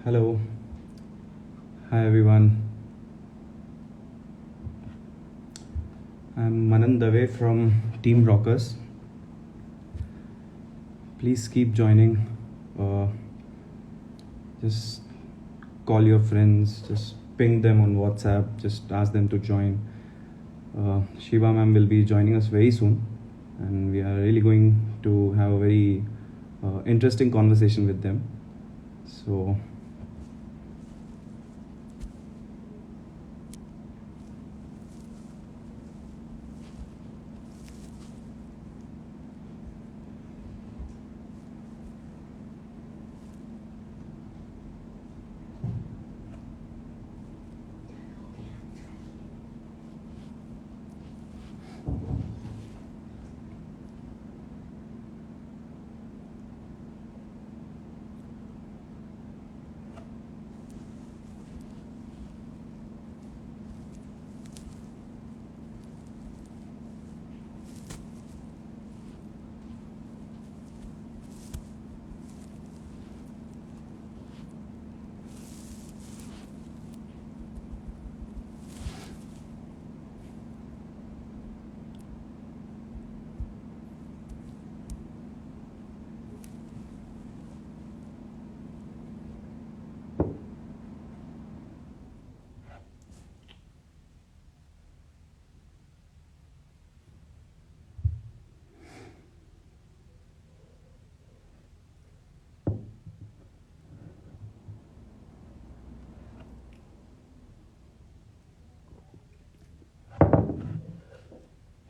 Hello. Hi everyone. I'm Manan Dave from Teamrockerzzz. Please keep joining. Uh, just call your friends, just ping them on WhatsApp, just ask them to join. Sheeba ma'am will be joining us very soon, and we are really going to have a very interesting conversation with them. So,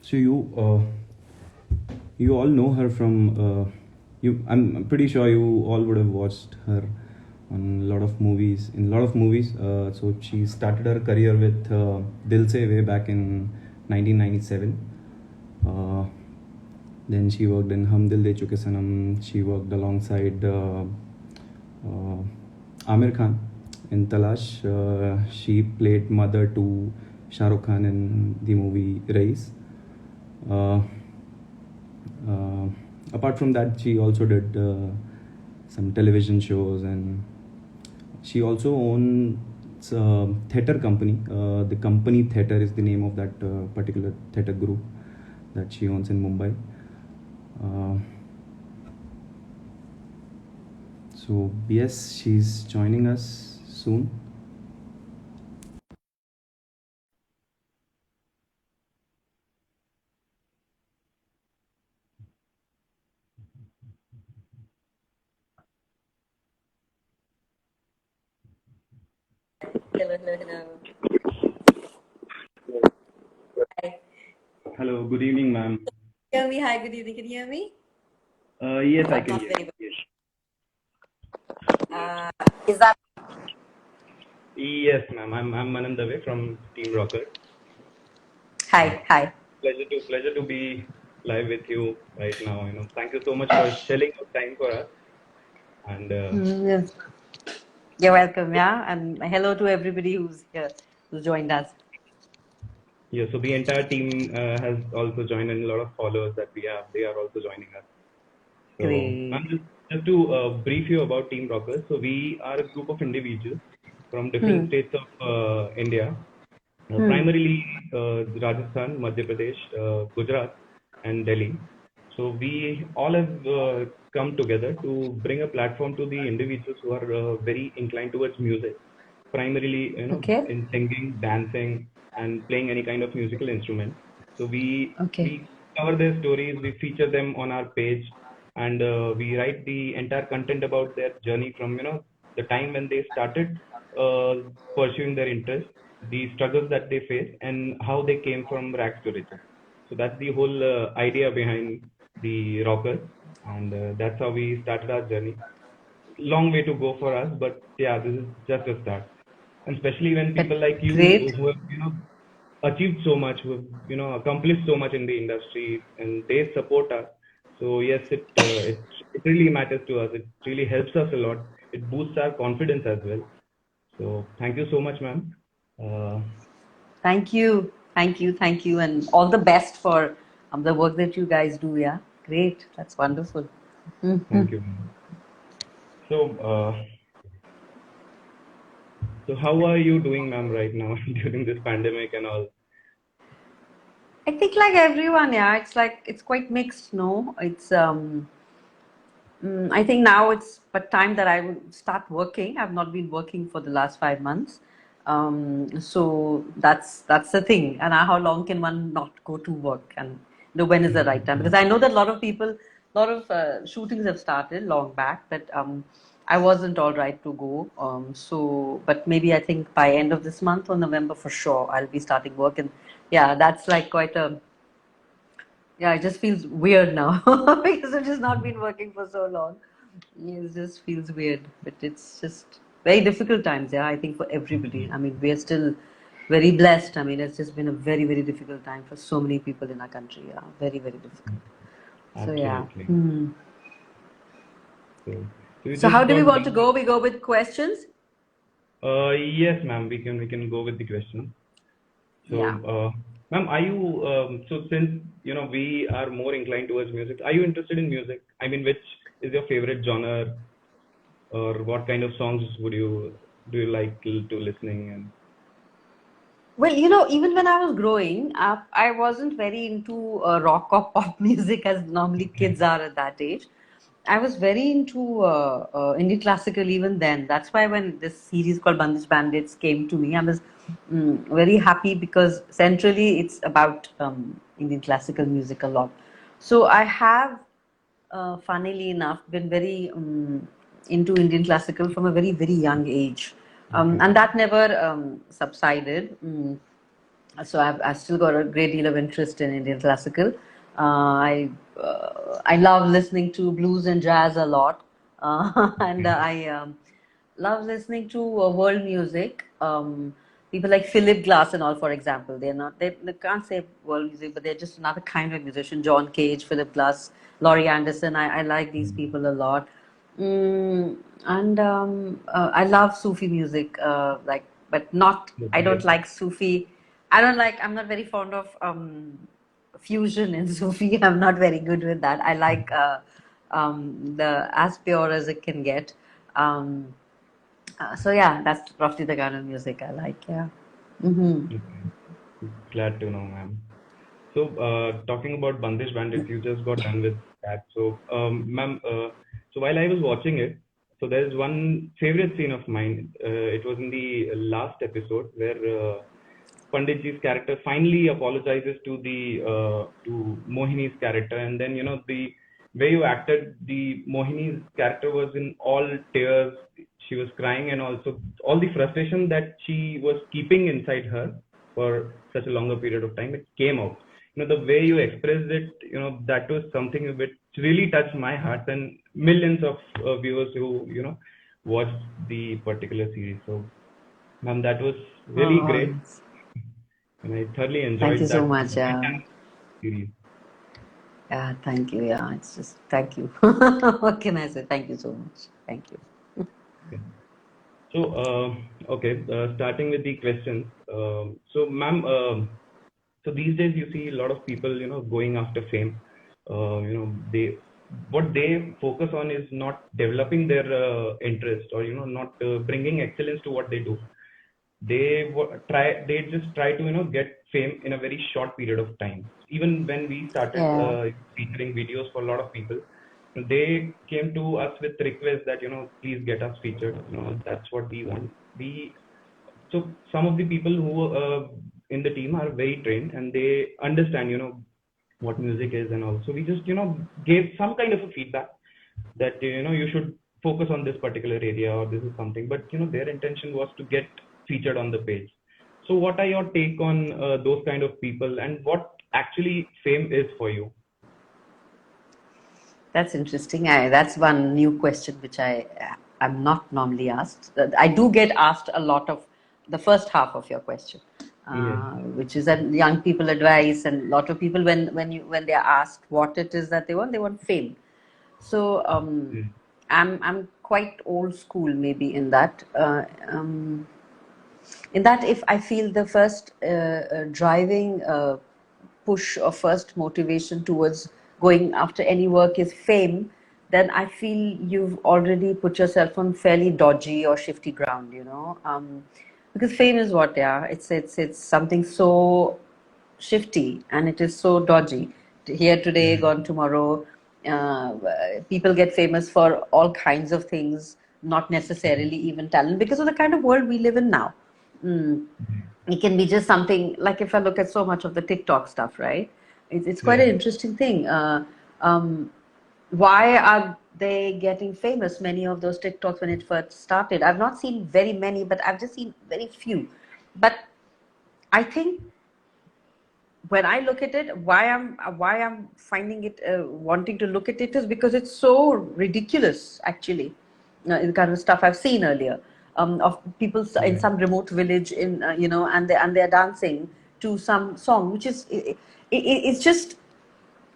so you all know her from you. I'm pretty sure you all would have watched her on a lot of movies. In a lot of movies, so she started her career with Dil Se way back in 1997. Uh, then she worked in Hum Dil De Chuke Sanam. She worked alongside uh, Amir Khan in Talash. She played mother to Shah Rukh Khan in the movie Race. Uh, uh, Apart from that, she also did some television shows, and she also owns a theater company. The company theater is the name of that particular theater group that she owns in Mumbai. Uh, so yes, she's joining us soon. Hello, hello, hello. Hi. Hello, good evening, ma'am. Hear me? Hi, good evening. Can you hear me? Yes, I But can not hear very you. well. Yes. Is that Yes, ma'am. I'm Manan Dave from Team Rocker. hi? Hi. Pleasure to be live with you right now. Thank you so much for shelling out time for us. And Yes. You're welcome. Yeah, and hello to everybody who's here, who's joined us. yeah, so the entire team has also joined, and a lot of followers that we have, they are also joining us. So, Great. ma'am, just to brief you about Team Rockers. So, we are a group of individuals from different states of India, primarily Rajasthan, Madhya Pradesh, Gujarat, and Delhi. So, we all have come together to bring a platform to the individuals who are very inclined towards music, primarily, Okay. in singing, dancing, and playing any kind of musical instrument. So, we Okay. we cover their stories, we feature them on our page, and we write the entire content about their journey from the time when they started uh, pursuing their interest, the struggles that they faced, and how they came from rags to riches. So that's the whole idea behind the Rockers, and that's how we started our journey. Long way to go for us, but yeah, this is just a start. And especially when But people like you great. who have achieved so much, who have accomplished so much in the industry, and they support us. So yes, it really matters to us. It really helps us a lot. It boosts our confidence as well. So thank you so much, ma'am. Uh, Thank you. Thank you. Thank you. And all the best for the work that you guys do. Yeah. Great. That's wonderful. Thank you, ma'am. So So how are you doing, ma'am, right now during this pandemic and all? I think like everyone, yeah, it's like it's quite mixed, no? I think now it's but time that I would start working. I've not been working for the last 5 months, so that's the thing. And how long can one not go to work? And when is the right time? Because I know that a lot of people, a lot of shootings have started long back, but I wasn't all right to go. But maybe I think by end of this month or November for sure, I'll be starting work. And yeah, that's like quite a yeah, it just feels weird now because I've just not been working for so long. It just feels weird, but it's just very difficult times. Yeah, I think for everybody. I mean, we're still very blessed. I mean, it's just been a very, very difficult time for so many people in our country. Yeah, very, very difficult. So yeah. Absolutely. So we So how just do we got want to done. go? We go with questions. Yes, ma'am. We can go with the question. So, Yeah. ma'am, are you so since we are more inclined towards music, are you interested in music? I mean, which is your favorite genre, or what kind of songs do you like to listening and? Well, even when I was growing up, I wasn't very into rock or pop music as normally kids are at that age. I was very into Indian classical even then. That's why when this series called Bandits came to me, I was very happy because centrally it's about Indian classical music a lot. So I have, funnily enough, been very into Indian classical from a very, very young age. Okay. And that never subsided. So I've still got a great deal of interest in Indian classical. I love listening to blues and jazz a lot, and Okay. I love listening to world music. People like Philip Glass and all, for example, they can't say world music, but they're just another kind of musician. John Cage, Philip Glass, Laurie Anderson. I like these people a lot. And I love Sufi music, but not. I don't Okay. like Sufi. I don't like. I'm not very fond of fusion in Sufi. I'm not very good with that. I like the as pure as it can get. Um, so yeah, that's roughly the kind of music I like. Yeah. Mm-hmm. Okay. Glad to know, ma'am. So, talking about Bandish Bandits, you just got done with that. So, ma'am, so while I was watching it, so there's one favorite scene of mine. It was in the last episode where Panditji's character finally apologizes to the to Mohini's character, and then the way you acted, the Mohini's character was in all tears. She was crying, and also all the frustration that she was keeping inside her for such a longer period of time, it came out. The way you expressed it, that was something which really touched my heart and millions of viewers who watched the particular series. So, ma'am, that was really Oh, great, and I thoroughly thank you enjoyed so that much. entire series. Yeah, thank you. Yeah, it's just thank you. What can I say? Thank you so much. Thank you. Okay. So, okay, starting with the questions. So, ma'am, so these days you see a lot of people, going after fame. They what they focus on is not developing their interest, or not bringing excellence to what they do. They just try to get fame in a very short period of time. Even when we started Yeah. featuring videos for a lot of people, they came to us with requests that please get us featured. That's what we want. We so some of the people who in the team are very trained, and they understand what music is, and also we just gave some kind of a feedback that you should focus on this particular area, or this is something, but their intention was to get featured on the page. So what are your take on those kind of people, and what actually fame is for you? That's interesting. That's one new question which I'm not normally asked. I do get asked a lot of the first half of your question, Yes. which is that young people advice, and a lot of people when they're asked what it is that they want fame. So Yes. I'm quite old school maybe in that if I feel the first driving push or first motivation towards going after any work is fame, then I feel you've already put yourself on fairly dodgy or shifty ground, you know. Because fame is what, yeah, it's something so shifty and it is so dodgy. Here today, gone tomorrow. Uh, People get famous for all kinds of things, not necessarily even talent, because of the kind of world we live in now. Mm. It can be just something like, if I look at so much of the TikTok stuff, right? It's quite an Yeah. interesting thing. Um, why are they getting famous? Many of those TikToks when it first started, I've not seen very many, but I've just seen very few. But I think when I look at it, why I'm finding it wanting to look at it is because it's so ridiculous, actually. The kind of stuff I've seen earlier, of people in Yeah. some remote village in and they're dancing to some song, which is it's just,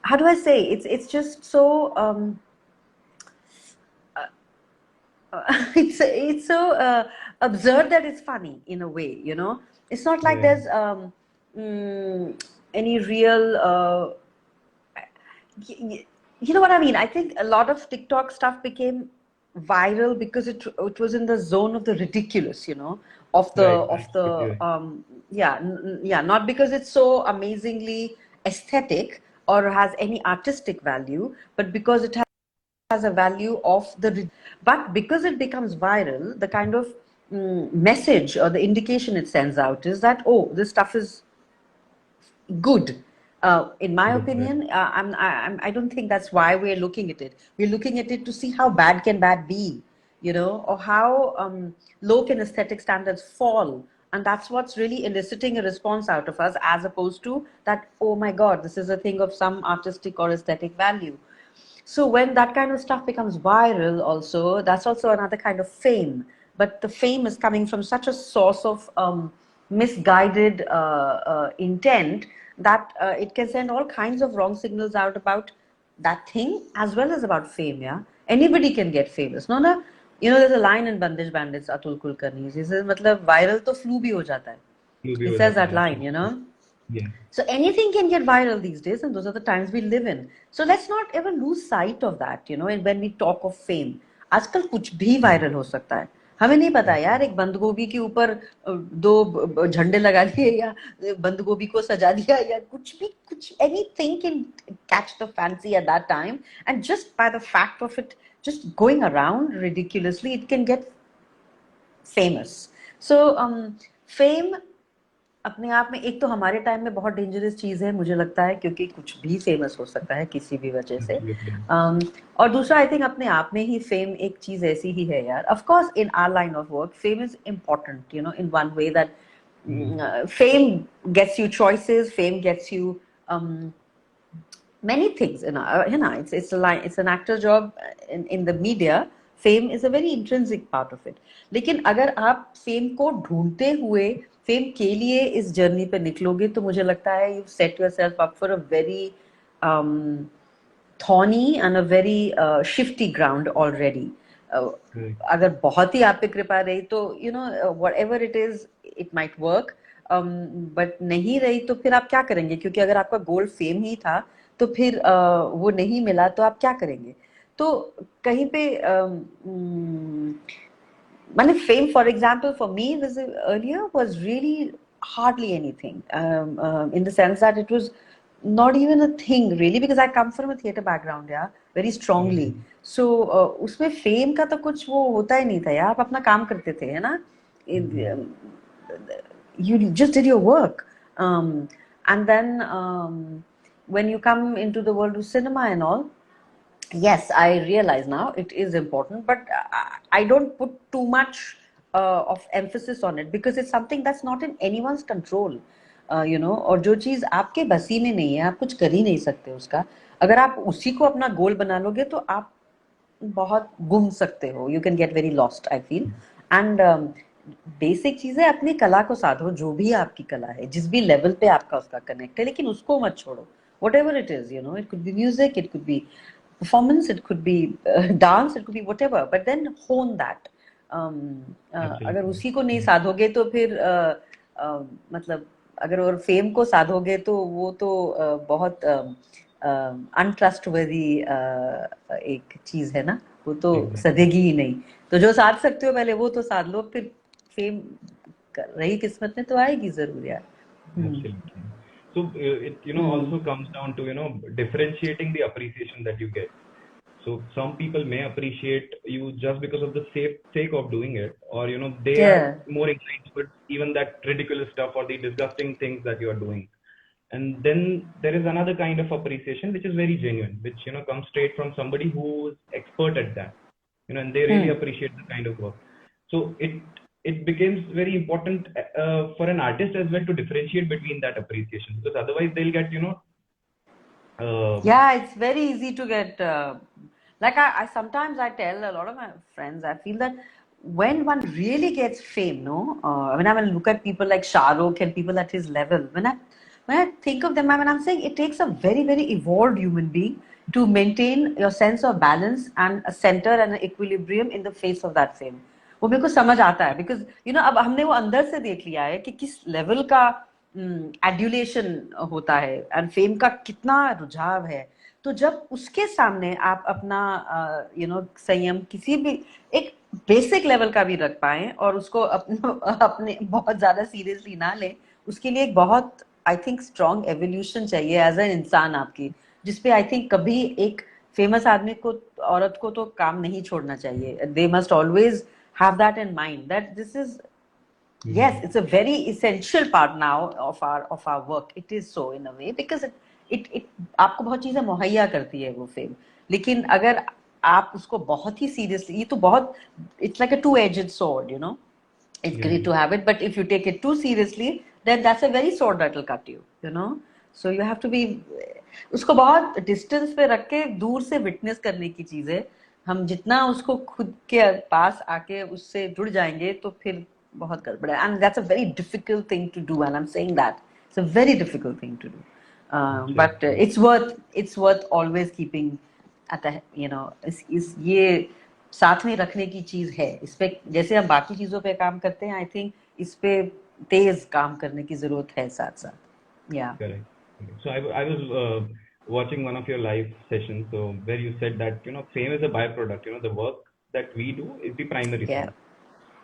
how do I say, it's just so it's so absurd that it's funny in a way, you know. It's not like Yeah. there's any real you know what I mean. I think a lot of TikTok stuff became viral because it was in the zone of the ridiculous, you know, of the Right. Right. Yeah. yeah, yeah, not because it's so amazingly aesthetic or has any artistic value, but because it has a value of the, but because it becomes viral, the kind of message or the indication it sends out is that, oh, this stuff is good. In my Good. Right. opinion, I don't think that's why we're looking at it. We're looking at it to see how bad can bad be, you know, or how low can aesthetic standards fall. And that's what's really eliciting a response out of us, as opposed to that, oh my God, this is a thing of some artistic or aesthetic value. So when that kind of stuff becomes viral, also, that's also another kind of fame. But the fame is coming from such a source of misguided intent that it can send all kinds of wrong signals out about that thing as well as about fame. Yeah, anybody can get famous. No, no. You know, there's a line in Bandish Bandits, Atul Kulkarni. He says, "मतलब viral तो flu भी हो जाता है." Flu भी He हो says जाता that है. line, you know. Yeah. So anything can get viral these days, and those are the times we live in. So let's not ever lose sight of that, you know. And when we talk of fame, आजकल कुछ भी viral हो सकता है. हमें नहीं पता यार, एक बंद गोभी के ऊपर दो झंडे लगा लिए, या बंद गोभी को सजा दिया, या कुछ भी, कुछ anything can catch the fancy at that time, and just by the fact of it just going around ridiculously, it can get famous. So fame अपने आप में, एक तो हमारे टाइम में बहुत डेंजरस चीज़ है मुझे लगता है, क्योंकि कुछ भी फेमस हो सकता है किसी भी वजह से. Absolutely. और दूसरा, आई थिंक अपने आप में ही फेम एक चीज़ ऐसी ही है यार. Of course in our line of work fame is important, you know, in one way that fame gets you choices, fame gets you many things. You know, it's a line, it's an actor job in the media. Fame is a very intrinsic part of it. लेकिन अगर आप fame को ढूंढते हुए fame के लिए इस journey पे निकलोगे, तो मुझे लगता है you set yourself up for a very thorny and a very shifty ground already. Right. अगर बहुत ही आप पे कृपा रही तो you know whatever it is it might work, but नहीं रही तो फिर आप क्या करेंगे, क्योंकि अगर आपका गोल फेम ही था तो फिर वो नहीं मिला तो आप क्या करेंगे. तो कहीं पे माने fame, for example, for me was earlier was really hardly anything, in the sense that it was not even a thing really, because I come from a theatre background, yeah, very strongly. So उसमें fame का तो कुछ वो होता ही नहीं था यार, आप अपना काम करते थे, है ना. You just did your work, and then when you come into the world of cinema and all, yes, I realize now it is important, but I don't put too much of emphasis on it, because it's something that's not in anyone's control, you know. और जो चीज़ आपके बसी में नहीं है, आप कुछ कर ही नहीं सकते उसका. अगर आप उसी को अपना गोल बना लोगे तो आप बहुत गुम सकते हो. You can get very lost, I feel. And basic चीज़ है, अपनी कला को साधो, जो भी आपकी कला है, जिस भी लेवल पे आपका उसका कनेक्ट है, लेकिन उसको मत छोड़ो. Whatever it is, you know, it could be music, it could be performance, it could be dance, it could be whatever, but then hone that. अगर Absolutely. उसी को नहीं साधोगे तो फिर मतलब अगर और फेम को साधोगे तो वो तो बहुत अनट्रस्टवर्दी एक चीज है ना, वो तो Exactly. सदेगी ही नहीं। तो जो साध सकते हो पहले वो तो साध लो, फिर फेम रही किस्मत में तो आएगी जरूर यार। Absolutely. So it hmm. also comes down to differentiating the appreciation that you get. So some people may appreciate you just because of the sake of doing it, or they are Yeah. more inclined towards even that ridiculous stuff or the disgusting things that you are doing. And then there is another kind of appreciation which is very genuine, which comes straight from somebody who is expert at that, and they really appreciate the kind of work. So it becomes very important for an artist as well to differentiate between that appreciation, because otherwise they'll get Yeah, it's very easy to get. Like I sometimes I tell a lot of my friends, I feel that when one really gets fame, no, when I look at people like Shah Rukh and people at his level, when I think of them, when I'm saying it takes a very very evolved human being to maintain your sense of balance and a center and an equilibrium in the face of that fame. वो मेरे को समझ आता है, because अब हमने वो अंदर से देख लिया है कि किस लेवल का एड्यूलेशन होता है एंड फेम का कितना रुझाव है। तो जब उसके सामने आप अपना संयम किसी भी एक बेसिक लेवल का भी रख पाए और उसको अपने बहुत ज्यादा सीरियसली ना ले, उसके लिए एक बहुत आई थिंक स्ट्रॉन्ग एवोल्यूशन चाहिए एज एन इंसान आपकी, जिसपे आई थिंक कभी एक फेमस आदमी को, औरत को तो काम नहीं छोड़ना चाहिए। They must always have that in mind that this is, yes, it's a very essential part now of our work. It is so in a way because it आपको बहुत चीजें मुहैया करती है वो फेम, लेकिन अगर आप उसको बहुत ही सीरियसली, ये तो बहुत, it's like a two-edged sword, it's great to have it, but if you take it too seriously then that's a very sword that will cut you, so you have to be, उसको बहुत distance पे रख के दूर से witness करने की चीज है। हम जितना उसको खुद के पास आके उससे जुड़ जाएंगे तो फिर बहुत गड़बड़ है, and that's a very difficult thing to do, and I am saying that it's a very difficult thing to do, but it's worth always keeping at इस ये साथ में रखने की चीज है। इस पे जैसे हम बाकी चीजों पे काम करते हैं, आई थिंक इस पे तेज काम करने की जरूरत है साथ साथ। या Correct. So I was watching one of your live sessions, so where you said that fame is a byproduct. The work that we do is the primary thing.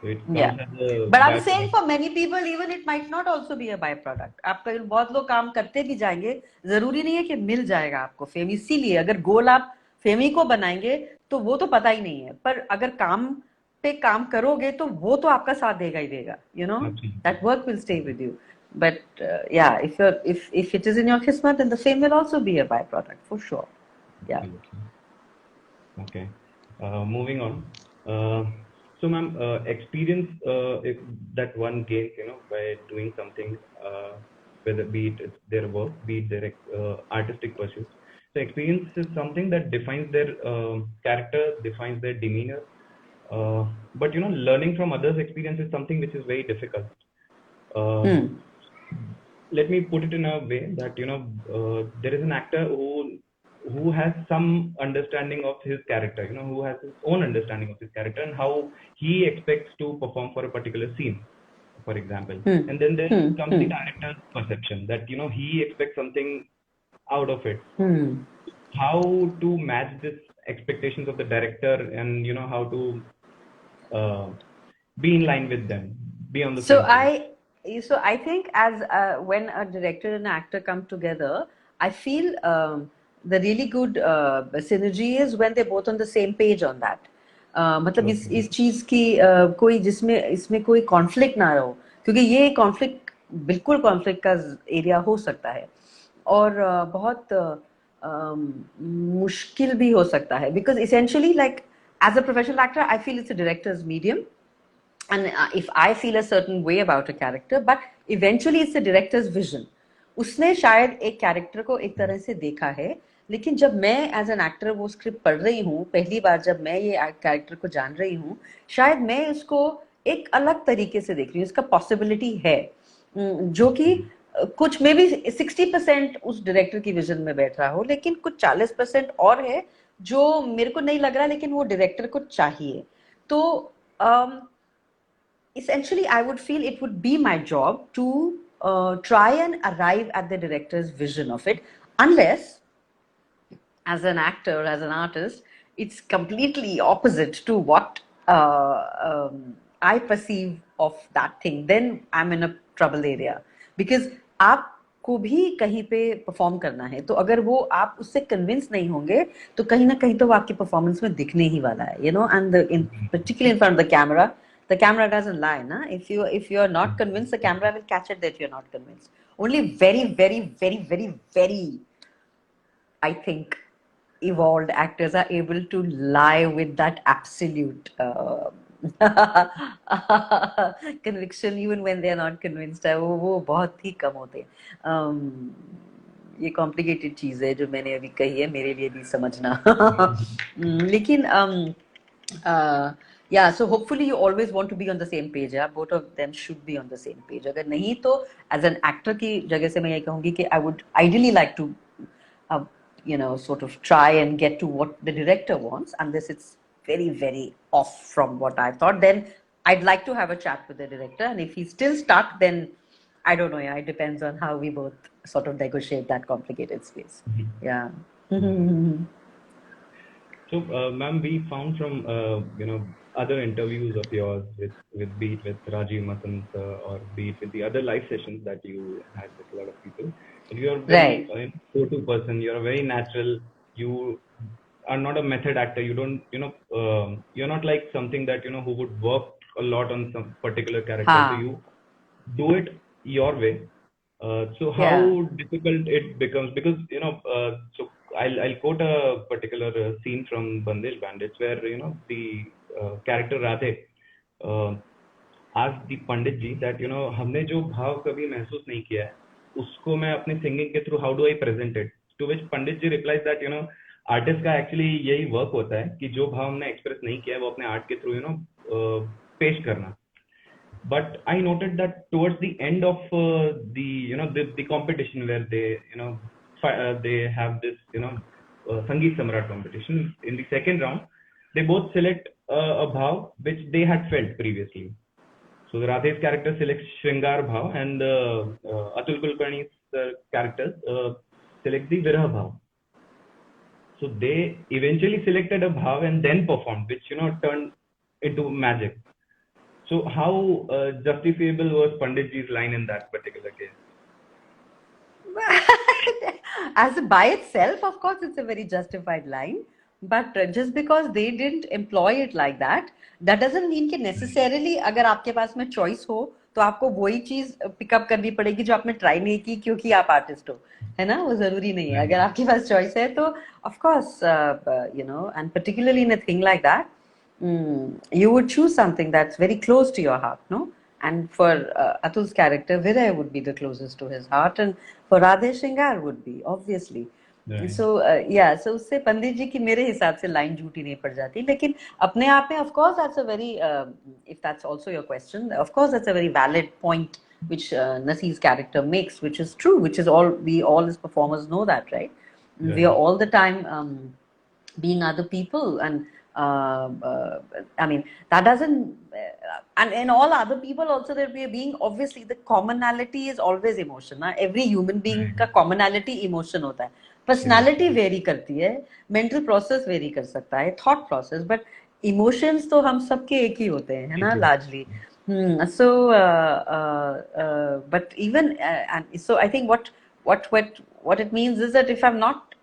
So it comes Yeah, as a but I'm saying byproduct. for many people even it might not also be a byproduct. आपका बहुत लोग काम करते भी जाएंगे, जरूरी नहीं है कि मिल जाएगा आपको फेम। इसीलिए अगर गोल आप फेमी को बनाएंगे तो वो तो पता ही नहीं है, पर अगर काम पे काम करोगे तो वो तो आपका साथ देगा ही देगा, Absolutely. that work will stay with you. But yeah, if it is in your kismet, then the fame will also be a byproduct for sure. Yeah. Absolutely. Okay. Moving on. So, ma'am, experience that one gains, by doing something, whether be it their work, be it their artistic pursuits. So, experience is something that defines their character, defines their demeanor. But learning from others' experience is something which is very difficult. Let me put it in a way that there is an actor who has some understanding of his character, who has his own understanding of his character and how he expects to perform for a particular scene, for example. And then there comes the director's perception that he expects something out of it. How to match this expectations of the director, and how to be in line with them, be on the So same page. I think as when a director and actor come together, I feel the really good synergy is when they're both on the same page on that. मतलब इस चीज की कोई जिसमें इसमें कोई conflict ना हो, क्योंकि ये कॉन्फ्लिक्ट बिल्कुल कॉन्फ्लिक्ट का एरिया हो सकता है और बहुत मुश्किल भी हो सकता है, because essentially like as a professional actor I feel it's a director's medium, and if I feel a certain way about a character, but eventually it's the director's vision. उसने शायद एक कैरेक्टर को एक तरह से देखा है, लेकिन जब मैं एज एन एक्टर वो स्क्रिप्ट पढ़ रही हूँ पहली बार, जब मैं ये कैरेक्टर को जान रही हूँ, शायद मैं उसको एक अलग तरीके से देख रही हूँ, इसका पॉसिबिलिटी है जो कि कुछ में भी 60% उस डायरेक्टर की विजन में बैठ रहा हो, लेकिन कुछ 40% और है जो मेरे को नहीं लग रहा, लेकिन वो डायरेक्टर को चाहिए। तो essentially I would feel it would be my job to try and arrive at the director's vision of it, unless as an actor, as an artist, it's completely opposite to what I perceive of that thing. Then I'm in a trouble area because आपको भी कहीं पे perform करना है, तो अगर वो आप उससे कन्विंस नहीं होंगे तो कहीं ना कहीं तो वो आपकी परफॉर्मेंस में दिखने ही वाला है, and in particularly in front of the camera doesn't lie, na? If you're not convinced, the camera will catch it that you're not convinced. Only very, very, very, very, very, I think, evolved actors are able to lie with that absolute conviction even when they are not convinced. वो बहुत ही कम होते हैं. ये complicated चीज है जो मैंने अभी कही है, मेरे लिए भी समझना. लेकिन yeah, so hopefully you always want to be on the same page. Yeah? Both of them should be on the same page. अगर नहीं तो as an actor की जगह से मैं ये कहूँगी कि I would ideally like to sort of try and get to what the director wants, unless it's very, very off from what I thought. Then I'd like to have a chat with the director, and if he's still stuck, then I don't know. Yeah, it depends on how we both sort of negotiate that complicated space. Yeah. So, ma'am, we found from other interviews of yours with be it with Rajiv Masant or be it with the other live sessions that you had with a lot of people, that you are very go-to person. You are very natural. You are not a method actor. You don't you're not like something that who would work a lot on some particular character. So you do it your way. So how difficult it becomes, because so I'll quote a particular scene from Bandits where the character Radhe asked the Pandit ji that हमने जो भाव कभी महसूस नहीं किया है उसको मैं अपने सिंगिंग के through how do I present it, to which Pandit ji replies that artist का एक्चुअली यही वर्क होता है कि जो भाव हमने एक्सप्रेस नहीं किया है वो अपने आर्ट के थ्रू पेश करना. But I noted that towards the end of the competition where they they have this Sangeet Samrat competition, in the second round they both select a bhav which they had felt previously. So the Radhe's character selects Shringar bhav and Atul Kulkarni's character select the Virah bhav. So they eventually selected a bhav and then performed, which turned into magic. So how justifiable was Panditji's line in that particular case? As by itself, of course, it's a very justified line. But just because they didn't employ it like that, that doesn't mean कि necessarily अगर आपके पास में choice हो तो आपको वही चीज pickup करनी पड़ेगी जो आपने ट्राई नहीं की क्योंकि आप आर्टिस्ट हो, है ना? वो जरूरी नहीं है. अगर आपके पास चॉइस है तो of course and particularly in a thing like that, you would choose something that's very close to your heart, no? And for Atul's character, Viray would be the closest to his heart, and for Radhe, Shringar would be, obviously. Right. So so उससे पंडित जी की मेरे हिसाब से line झूठी नहीं पड़ जाती, लेकिन अपने आप में of course that's a very if that's also your question, of course that's a very valid point which Nasi's character makes, which is true, which is we all as performers know that, right? We are all the time being other people, and I mean that doesn't and in all other people also that we are being, obviously the commonality is always emotion. Every human being का commonality emotion होता है. Personality vary करती है, mental process vary कर सकता है, thought process, but emotions तो हम सबके एक ही होते हैं, है ना, largely. So but even and so I think what it means is that if I'm not,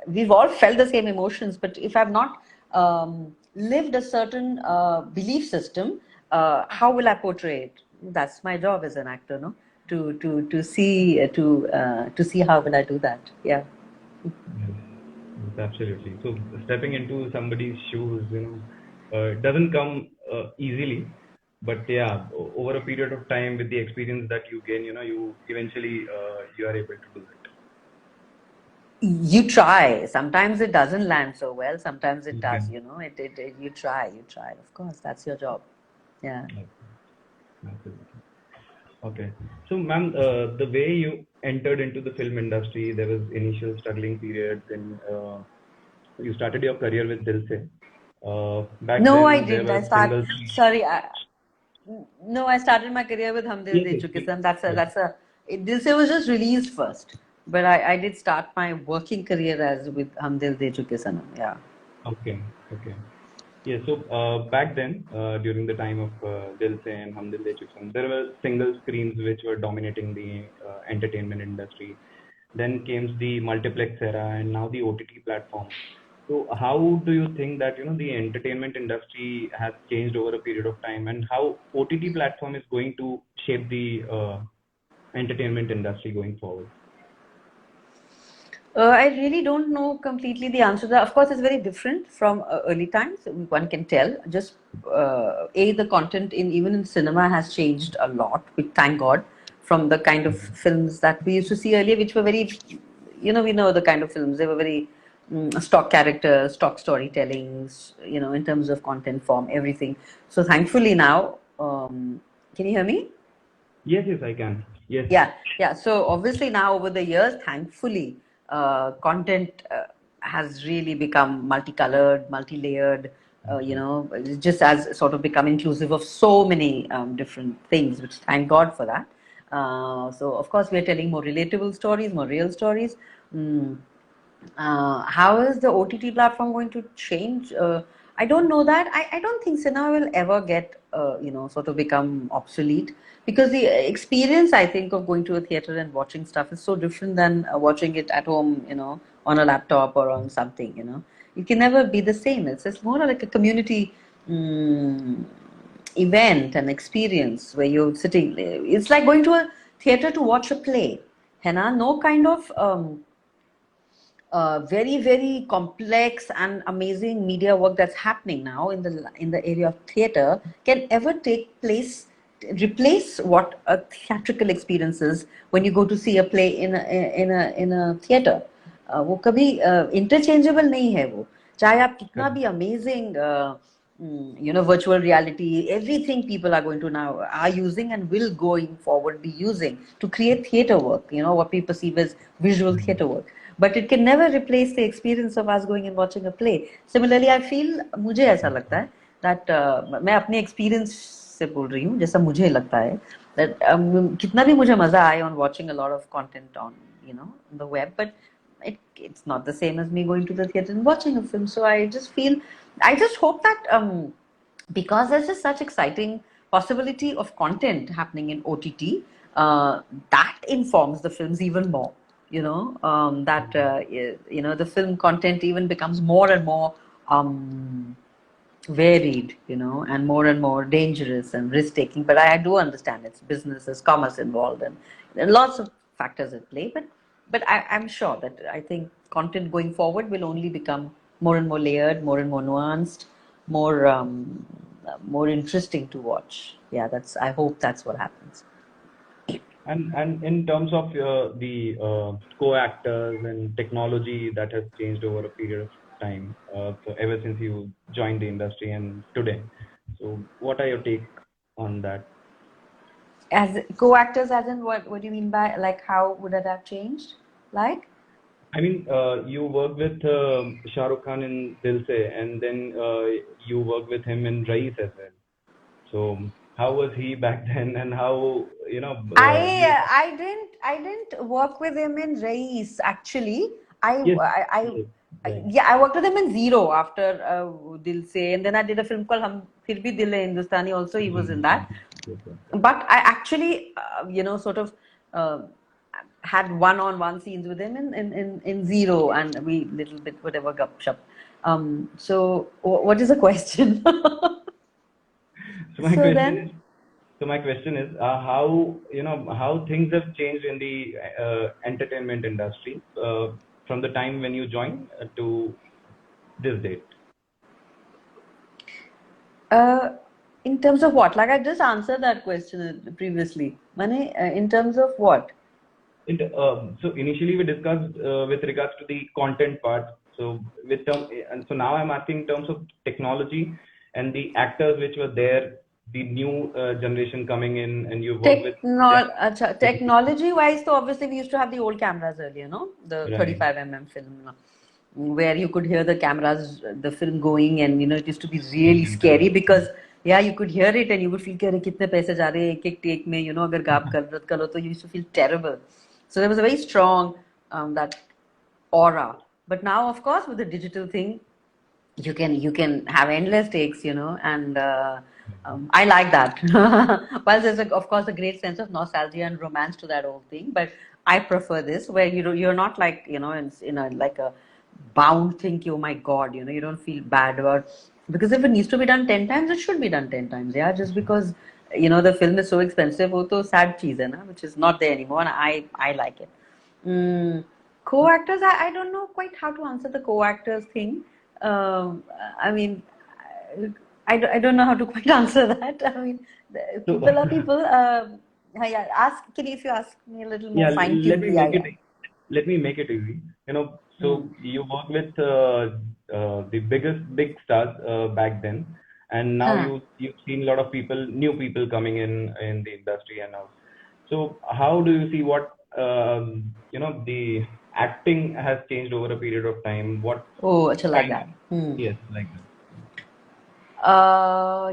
we've all felt the same emotions, but if I've not lived a certain belief system, how will I portray it? That's my job as an actor, no? To see how will I do that? Yeah. Yes, absolutely. So stepping into somebody's shoes, it doesn't come easily, but yeah, over a period of time with the experience that you gain, you eventually you are able to do it. You try. Sometimes it doesn't land so well. Sometimes it does. You try. Of course, that's your job. Yeah. Okay. So, ma'am, the way you entered into the film industry, there was initial struggling periods, and you started your career with Dil Se. Back no, then, I didn't. I started. Sorry. I started my career with Hum Dil De Chuke Sam. Dil Se was just released first. but I did start my working career as with Hum Dil De Chuke Sanam. Yeah. Okay, okay. Yeah, so back then, during the time of Dil Se and Hum Dil De Chuke Sanam, there were single screens which were dominating the entertainment industry. Then came the multiplex era, and now the OTT platforms. So, how do you think that the entertainment industry has changed over a period of time, and how OTT platform is going to shape the entertainment industry going forward? I really don't know completely the answer to that. Of course, it's very different from early times. One can tell. Just the content in even in cinema has changed a lot. Thank God, from the kind of films that we used to see earlier, which were very, we know the kind of films. They were very stock characters, stock storytellings. In terms of content form, everything. So thankfully now, can you hear me? Yes, yes, I can. Yes. Yeah. So obviously now over the years, thankfully, content has really become multicolored, multi-layered. Just as sort of become inclusive of so many different things. Which thank God for that. So of course we are telling more relatable stories, more real stories. Mm. How is the OTT platform going to change? I don't know that. I don't think cinema will ever get, sort of become obsolete because the experience, I think, of going to a theater and watching stuff is so different than watching it at home, on a laptop or on something, It can never be the same. It's more like a community event and experience where you're sitting. It's like going to a theater to watch a play. Henna, no kind of very very complex and amazing media work that's happening now in the area of theater can ever take place replace what a theatrical experience is when you go to see a play in a theater. वो कभी interchangeable नहीं है वो चाहे आप कितना भी amazing virtual reality, everything people are going to now are using and will going forward be using to create theater work, what we perceive as visual theater work. But it can never replace the experience of us going and watching a play. Similarly, I feel, मुझे ऐसा लगता है that मैं अपने experience से बोल रही हूँ, जैसा मुझे लगता है that कितना भी मुझे मजा आए on watching a lot of content on the web, but it's not the same as me going to the theater and watching a film. So I just hope that because there's just such exciting possibility of content happening in OTT, that informs the films even more. The film content even becomes more and more varied, and more dangerous and risk taking. But I do understand it's business, there's commerce involved, and there are lots of factors at play. But I'm sure that I think content going forward will only become more and more layered, more and more nuanced, more interesting to watch. Yeah, I hope that's what happens. And in terms of the co-actors and technology that has changed over a period of time, so ever since you joined the industry and today, so what are your take on that? As co-actors, as in what do you mean by, like, how would that have changed? Like, I mean, you worked with Shah Rukh Khan in Dil Se, and then you worked with him in Raees as well. So how was he back then, and how I didn't work with him in Raees actually. Yes, yes, right. Yeah, I worked with him in Zero after Dil Se, and then I did a film called Hum Phir Bhi Dil Hai Hindustani. Also, he was in that. Yes, yes. But I actually, sort of had one-on-one scenes with him in Zero, and we little bit whatever gup shup. So what is the question? So my So question then. is, how things have changed in the entertainment industry from the time when you joined to this date. In terms of what? Like I just answered that question previously. Mane, in terms of what? So initially we discussed with regards to the content part. So and so now I'm asking in terms of technology and the actors which were there, the new generation coming in, and you work with them. Technology wise, so obviously we used to have the old cameras earlier, no? The Right. 35 film, where you could hear the cameras, the film going, and it used to be really scary because you could hear it and you would feel कि कितने पैसे जा रहे हैं एक एक take में, अगर गाप कर रहे हो तो you used to feel terrible. So there was a very strong that aura. But now, of course, with the digital thing, you can have endless takes, and I like that. While there's of course a great sense of nostalgia and romance to that whole thing, but I prefer this where you're not like in a like a bound thinking, oh my god, you don't feel bad about, because if it needs to be done 10 times, it should be done 10 times. Yeah, just because the film is so expensive, वो तो sad चीज है ना, which is not there anymore, and I like it. Mm, co-actors, I don't know quite how to answer the co-actors thing. I mean, I don't know how to quite answer that. I mean, So, people are people. Yeah, if you ask me a little more yeah, let fine-tuned, me yeah, make yeah. it easy. So you work with the big stars back then, and now Huh. you've seen a lot of new people coming in the industry and all. So how do you see what the acting has changed over a period of time? What Oh, it's like kind that. Hmm. yes, like that.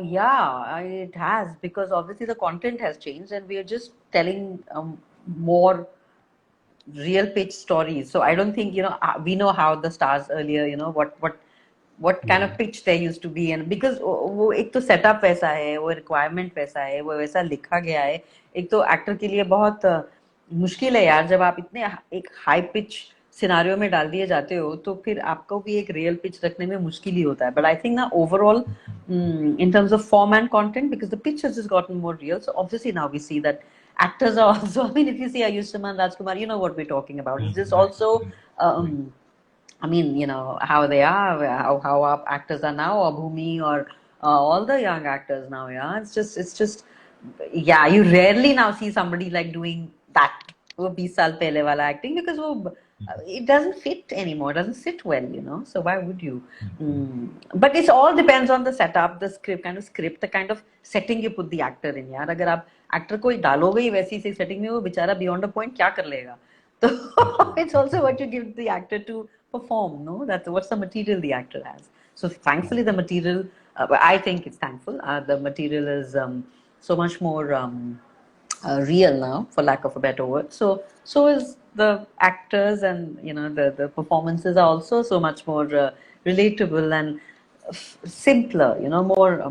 Yeah, it has, because obviously the content has changed and we are just telling more real pitch stories. So I don't think we know how the stars earlier, what kind of Yeah. pitch there used to be, and because वो एक तो setup वैसा है, वो requirement वैसा है, वो वैसा लिखा गया है, एक तो एक्टर के लिए बहुत मुश्किल है यार, जब आप इतने एक हाई पिच सिनारियो में डाल दिए जाते हो, तो फिर आपको भी एक रियल पिच रखने में मुश्किल ही होता है. बट आई थिंक ना overall in terms of form and content, because the pitch has just gotten more real. So obviously now we see that actors are also. I mean, if you see Ayushman Rajkumar, you know what we're talking about. It's just also, I mean, how they are, how our actors are now, or Bhumi, or all the young actors now. Yeah, it's just, yeah. You rarely now see somebody like doing that. वो 20 साल पहले वाला acting, because it doesn't fit anymore. It doesn't sit well. So why would you? But it all depends on the setup, the script, the kind of setting you put the actor in. यार अगर आप actor को डालोगे ही वैसी सी setting में, वो बेचारा beyond a point क्या कर लेगा? So it's also what you give the actor to perform. No, that's what's the material the actor has. So thankfully, the material. I think it's thankful. The material is so much more real now, for lack of a better word. So is the actors, and the performances are also so much more relatable and simpler. More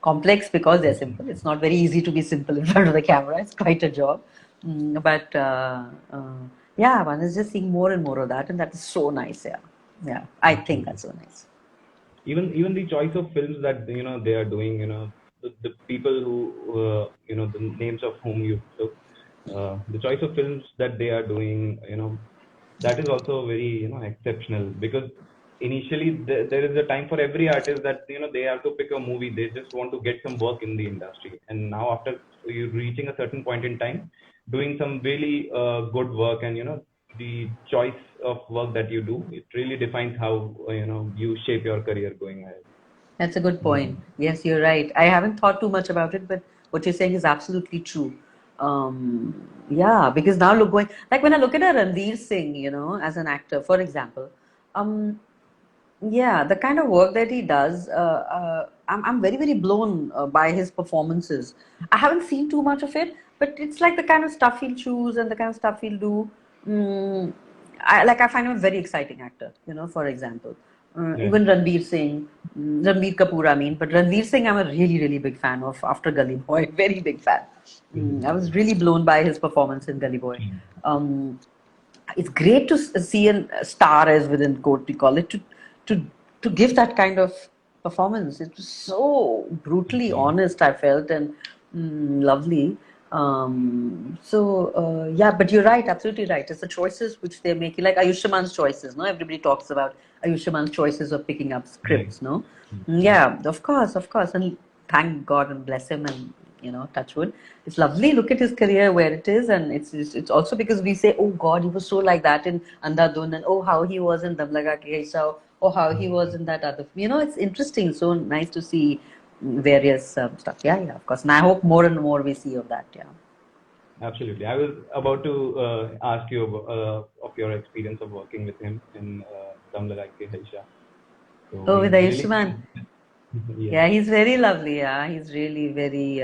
complex, because they're simple. It's not very easy to be simple in front of the camera. It's quite a job. But yeah, one is just seeing more and more of that, and that is so nice. Yeah, yeah. I think Absolutely. that's so nice. Even the choice of films that they are doing, the people who the names of whom you took, the choice of films that they are doing, that is also very exceptional, because initially there is a time for every artist that they have to pick a movie, they just want to get some work in the industry, and now after you reaching a certain point in time, doing some really good work, and the choice of work that you do, it really defines how you shape your career going ahead. That's a good point. Yes, you're right. I haven't thought too much about it, but what you're saying is absolutely true. Yeah, because now look, going like when I look at a Ranveer Singh, as an actor, for example, um, yeah, the kind of work that he does, I'm very, very blown by his performances. I haven't seen too much of it, but it's like the kind of stuff he'll choose and the kind of stuff he'll do. Mm, I find him a very exciting actor, for example. Yeah. Even Ranveer Singh, Ranveer Kapoor, I mean, but Ranveer Singh, I'm a really, really big fan of after Gully Boy, very big fan. I was really blown by his performance in Gully Boy. Um, it's great to see a star, as within quote we call it, to to give that kind of performance. It was so brutally honest, I felt, and lovely. Yeah, but you're right, absolutely right. It's the choices which they're making, like Ayushman's choices. No, everybody talks about Ayushman's choices of picking up Right. scripts. No, yeah, of course, and thank God and bless him, and touch wood. It's lovely. Look at his career where it is, and it's also because we say, oh God, he was so like that in Andhadhun, and oh how he was in Dam Laga Ke Aisa, or how he was in that other. It's interesting. So nice to see various stuff. Yeah, yeah, of course. And I hope more and more we see of that. Yeah. Absolutely. I was about to ask you of your experience of working with him in Dam Laga Ke Haisha. So Oh, with he's really Ayushman. yeah. Yeah, he's very lovely. Yeah, he's really very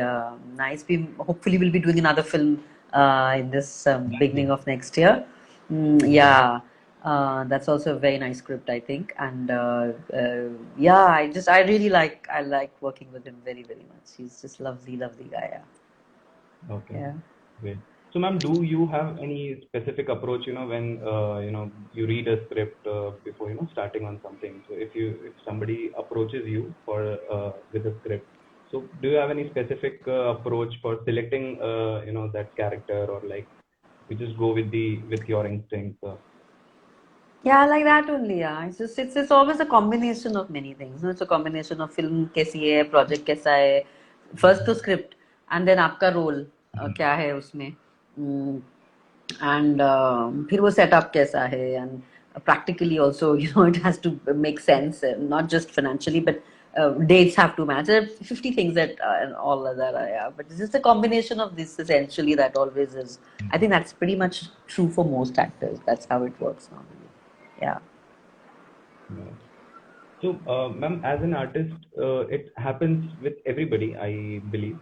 nice. We hopefully will be doing another film in this beginning of next year. Yeah, that's also a very nice script, I think. And yeah, I like working with him very, very much. He's just lovely, lovely guy. Okay, Yeah. great. So, ma'am, do you have any specific approach, when you read a script before starting on something? So, if somebody approaches you for with a script, so do you have any specific approach for selecting that character, or like you just go with your instincts? Yeah, like that only. Yeah, it's always a combination of many things. It's a combination of film कैसी है, project कैसा है, first the script, and then आपका role क्या है उसमें, and फिर वो setup कैसा है, and practically also, it has to make sense, not just financially, but dates have to match. There are 50 things that and all of that. Yeah, but it's just a combination of this essentially that always is. I think that's pretty much true for most actors. That's how it works normally. Yeah. Yeah. So, ma'am, as an artist, it happens with everybody, I believe,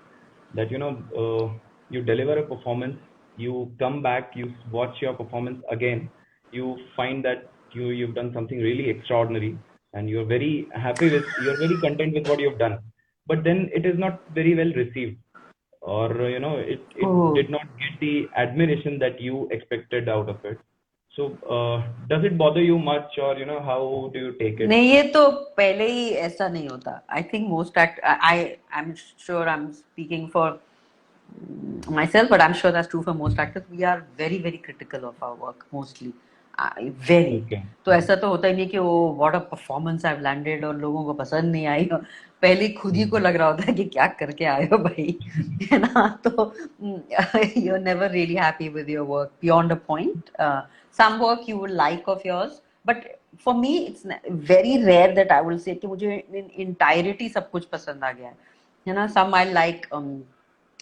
that you deliver a performance, you come back, you watch your performance again, you find that you've done something really extraordinary, and you're very content with what you've done, but then it is not very well received, or it Oh. did not get the admiration that you expected out of it. So, does it bother you much, or how do you take it? नहीं, ये तो पहले ही ऐसा नहीं होता. I think most I'm sure I'm speaking for myself, but I'm sure that's true for most actors. We are very, very critical of our work mostly. Very. Okay. तो ऐसा तो होता ही नहीं कि वो what a performance I've landed और लोगों को पसंद नहीं आई. पहले खुद ही को लग रहा होता है कि क्या करके आए हो भाई, है ना? तो you're never really happy with your work beyond a point. Some work you will like of yours, but for me it's very rare that I will say कि मुझे in entirety सब कुछ पसंद आ गया है ना? Some I like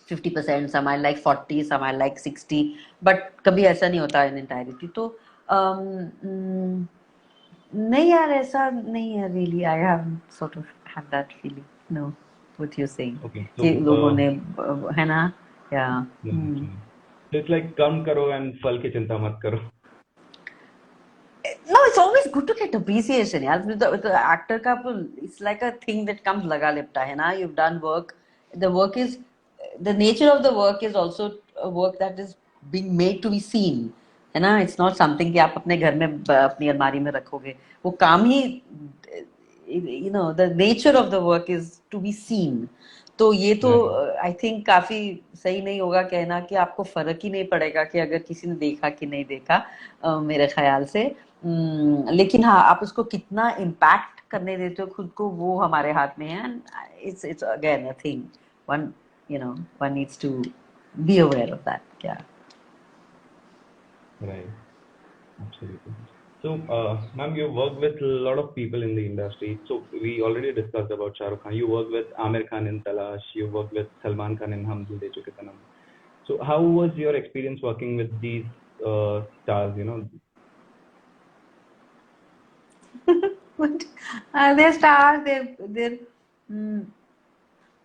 50%, some I like 40, some I like 60, but कभी ऐसा नहीं होता in entirety. तो नहीं यार, ऐसा नहीं है really. I haven't sort of had that feeling. No, what you're saying Okay. So, कि लोगों ने है ना? Yeah. yeah, actually. So it's like काम करो and फल की चिंता मत करो. No, it's always good to get appreciation. यार, with the actor का it's like a thing that comes लगा लिपटा है ना? You've done work. The nature of the work is also a work that is being made to be seen. है ना? It's not something कि आप अपने घर में अपनी अलमारी में रखोगे. वो काम ही, the nature of the work is to be seen. तो ये तो आई थिंक काफी सही नहीं होगा कहना कि आपको फर्क ही नहीं पड़ेगा कि अगर किसी ने देखा कि नहीं देखा, मेरे ख्याल से. लेकिन हाँ, आप उसको कितना इम्पैक्ट करने देते हो खुद को, वो हमारे हाथ में है. And it's again a thing. One needs to be aware of that. Yeah. Right. Absolutely. So, ma'am, you work with a lot of people in the industry. So we already discussed about Shah Rukh Khan. You work with Amir Khan in Talash. You work with Salman Khan in Hum Dil De Chuke Sanam. So how was your experience working with these stars? But they're stars. They're.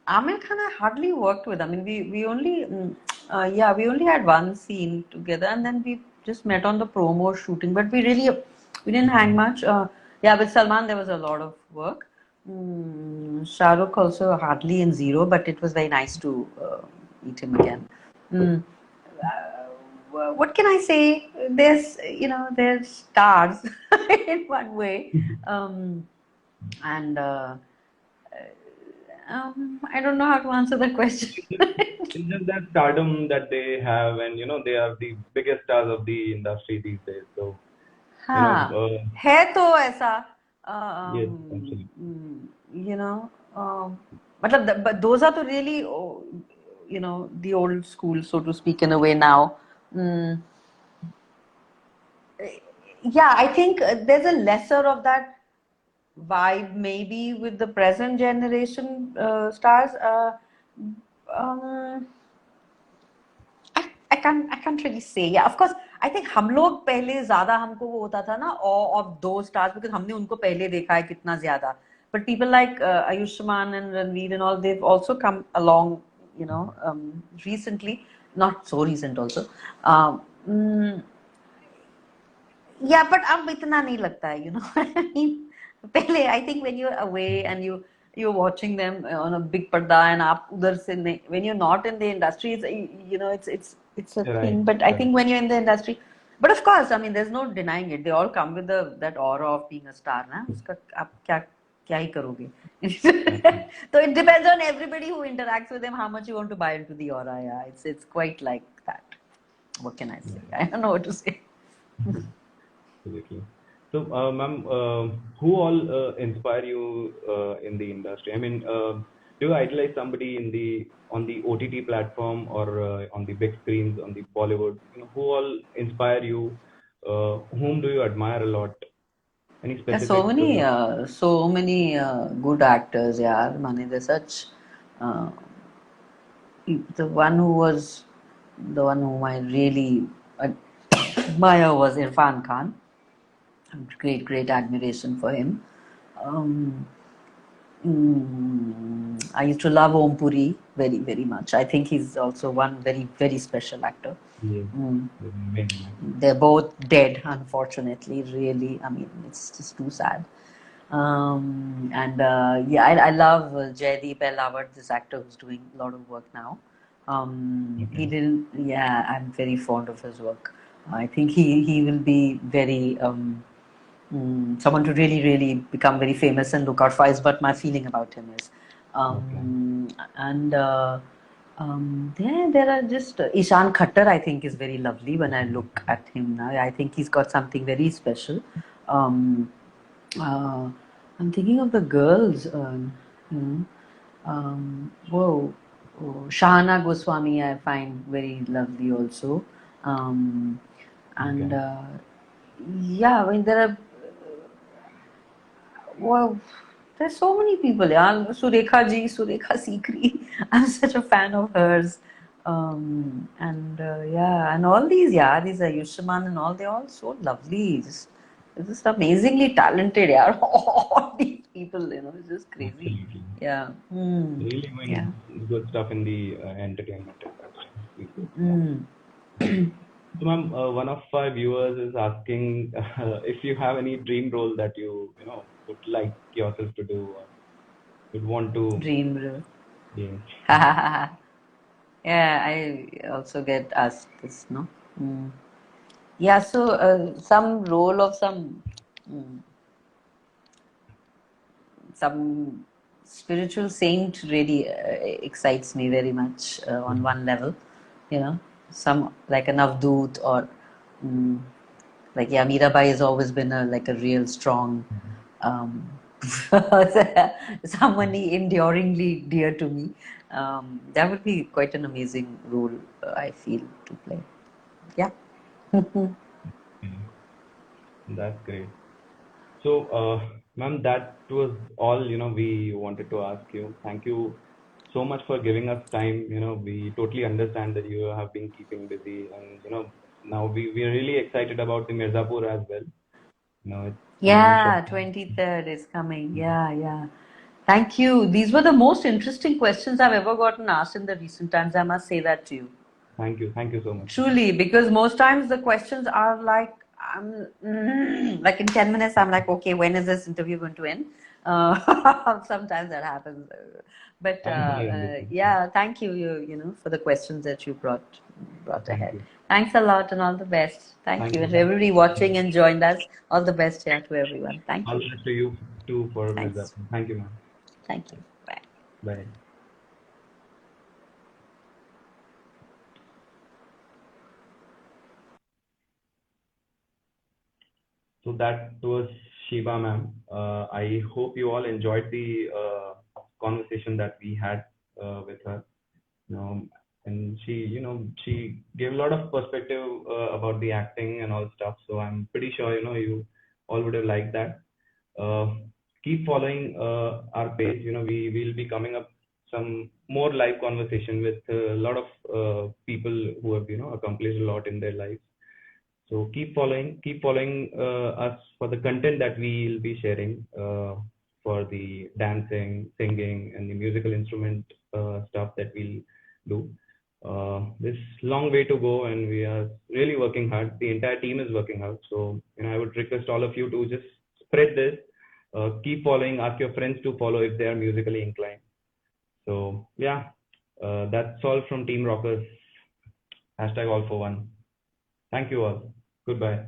Amir Khan I hardly worked with. I mean, we only we only had one scene together, and then we just met on the promo shooting. But we didn't hang much. Yeah, with Salman there was a lot of work. Shah Rukh also hardly in zero, but it was very nice to meet him again. What can I say? There's stars in one way, and. I don't know how to answer that question. It's just that stardom that they have, and they are the biggest stars of the industry these days. So, हाँ, है तो ऐसा. yes, absolutely. But those are the really, the old school, so to speak, in a way now. Yeah, I think there's a lesser of that vibe maybe with the present generation stars. I can't really say. Yeah, of course. I think हम लोग पहले ज़्यादा हमको वो होता था ना, awe of those stars, because हमने उनको पहले देखा है कितना ज़्यादा. But people like Ayushmann and Ranveer and all, they've also come along recently, not so recent also. Um, mm, yeah, but अब इतना नहीं लगता है, what I mean. पहले I think when you're away and you're watching them on a big पर्दा and आप उधर से नहीं, when you're not in the industry, it's a Right. thing. But I Right. think when you're in the industry, but of course, I mean, there's no denying it. They all come with that aura of being a star, ना? उसका आप क्या ही करोगे? Absolutely. So it depends on everybody who interacts with them how much you want to buy into the aura. Yeah, it's quite like that. What can I say? I don't know what to say. Absolutely. So, ma'am, who all inspire you in the industry? I mean, do you idolize somebody on the OTT platform or on the big screens, on the Bollywood? Who all inspire you? Whom do you admire a lot? Any There's specific? so many good actors. Yeah, Mane, they're such. Uh, the one who was the one whom I really admire was Irfan Khan. Great admiration for him. Um, I used to love Om Puri very much. I think he's also one very special actor. Yes, Mm. amazing actor. They're both dead, unfortunately. Really, I mean, it's just too sad. And yeah, I love Jaideep Elawat, this actor who's doing a lot of work now. He Okay. didn't. Yeah, I'm very fond of his work. I think he will be very someone to really become very famous and look out for. Is what my feeling about him is. Okay. And there are just Ishan Khattar. I think is very lovely when I look at him now. I think he's got something very special. Um, uh, I'm thinking of the girls. You know, whoa, Shahana Goswami. I find very lovely also. Um, and Okay. yeah, I mean there are. Well, there's so many people. Yeah, Surekha Sikri. I'm such a fan of hers. And yeah, and all these, yeah, these Ayushman and all, they're all so lovely. Just amazingly talented, yeah. All these people, it's just crazy. Absolutely. Yeah. Really Yeah. doing good stuff in the entertainment industry. Yeah. Mm. So, ma'am, one of our viewers is asking if you have any dream role that would like yourself to do or would want to. Dream. Bro. Yeah. Yeah, I also get asked this, no? Mm. Yeah, so some role of mm, some spiritual saint really excites me very much on one level, some like an Avdoot or mm, like yeah, Mirabai has always been like a real strong um, someone enduringly dear to me. That would be quite an amazing role, I feel, to play. Yeah. Okay. That's great. So, ma'am, that was all, we wanted to ask you. Thank you so much for giving us time. We totally understand that you have been keeping busy and, now we're really excited about the Mirzapur as well. It's coming short. Yeah, 23rd is coming. Yeah. Thank you. These were the most interesting questions I've ever gotten asked in the recent times. I must say that to you. Thank you. Thank you so much, ma'am. Truly, because most times the questions are like, like in 10 minutes, I'm like, okay, when is this interview going to end? Sometimes that happens. But I totally understand. yeah, thank you, for the questions that you brought Thank ahead. you. Thanks a lot and all the best. Thank Thank you. you, And ma'am. everybody watching and joined us, all the best here to everyone. Thank All you. the best to you too for Thanks. Mirzapur. Thank you, ma'am. Thank you. Bye. Bye. So that was Shiva, ma'am. I hope you all enjoyed the conversation that we had with her. Um, and she gave a lot of perspective about the acting and all stuff. So I'm pretty sure, you all would have liked that. Uh, Keep following our page. We will be coming up some more live conversation with a lot of people who have, accomplished a lot in their lives. So keep following us for the content that we will be sharing for the dancing, singing, and the musical instrument stuff that we'll do. There's long way to go, and we are really working hard. The entire team is working hard. So, I would request all of you to just spread this, keep following, ask your friends to follow if they are musically inclined. So, yeah, that's all from Team Rockers. Hashtag all for one. Thank you all. Goodbye.